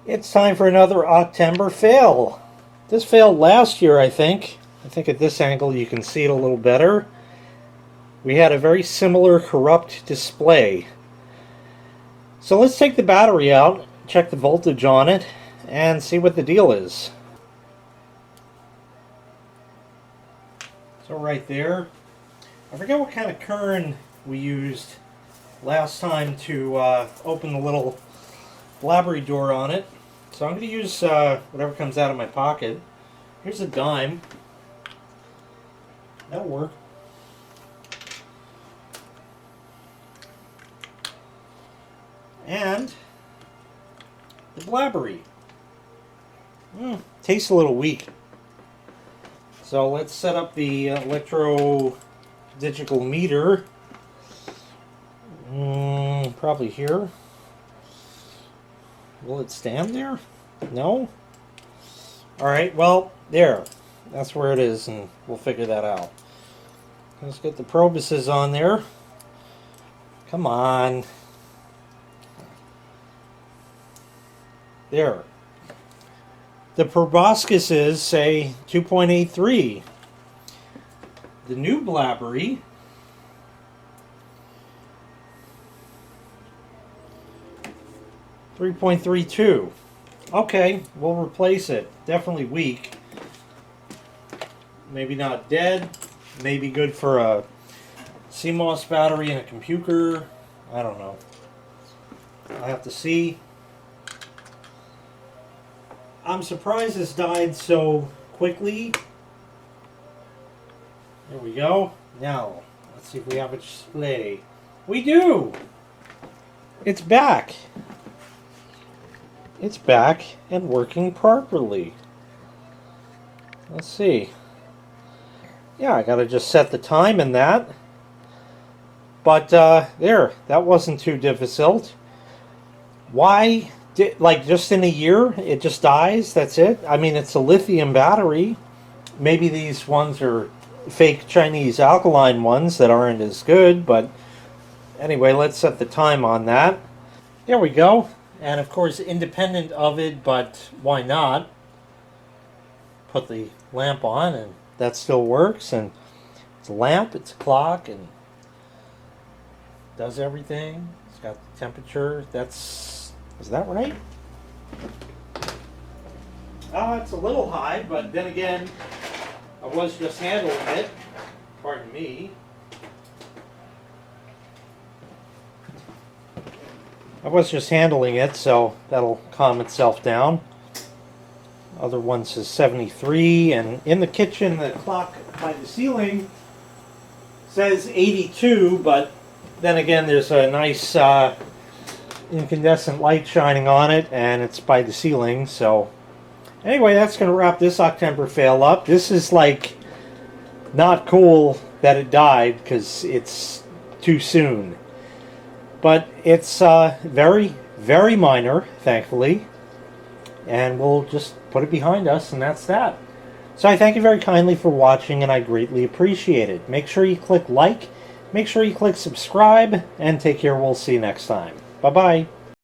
It's time for another Octember Fail. This failed last year, I think. I think at this angle you can see it a little better. We had a very similar corrupt display. So let's take the battery out, check the voltage on it, and see what the deal is. So right there, I forget what kind of current we used last time to open the little blabbery door on it. So I'm going to use whatever comes out of my pocket. Here's a dime. That'll work. And the blabbery. Tastes a little weak. So let's set up the electrodigical meter. Probably here. Will it stand there? No? Alright, well, there. That's where it is, and we'll figure that out. Let's get the probuses on there. Come on. There. The proboscises say 2.83. The new blabbery 3.32. Okay, we'll replace it. Definitely weak. Maybe not dead. Maybe good for a CMOS battery in a computer. I don't know. I'll have to see. I'm surprised this died so quickly. There we go. Now, let's see if we have a display. We do! It's back. It's back and working properly. Let's see. Yeah, I gotta just set the time in that. But there, that wasn't too difficult. Why did, like, just in a year it just dies? That's it? I mean, it's a lithium battery. Maybe these ones are fake Chinese alkaline ones that aren't as good, but anyway, let's set the time on that. There we go. And of course, independent of it, but why not? Put the lamp on and that still works. And it's a lamp, it's a clock, and does everything. It's got the temperature. Is that right? It's a little high, but then again, I was just handling it. Pardon me. I was just handling it, so that'll calm itself down. Other one says 73, and in the kitchen, the clock by the ceiling says 82, but then again, there's a nice incandescent light shining on it, and it's by the ceiling, so anyway, that's going to wrap this Octember Fail up. This is like not cool that it died, because it's too soon. But it's very, very minor, thankfully. And we'll just put it behind us, and that's that. So I thank you very kindly for watching, and I greatly appreciate it. Make sure you click like, make sure you click subscribe, and take care. We'll see you next time. Bye-bye.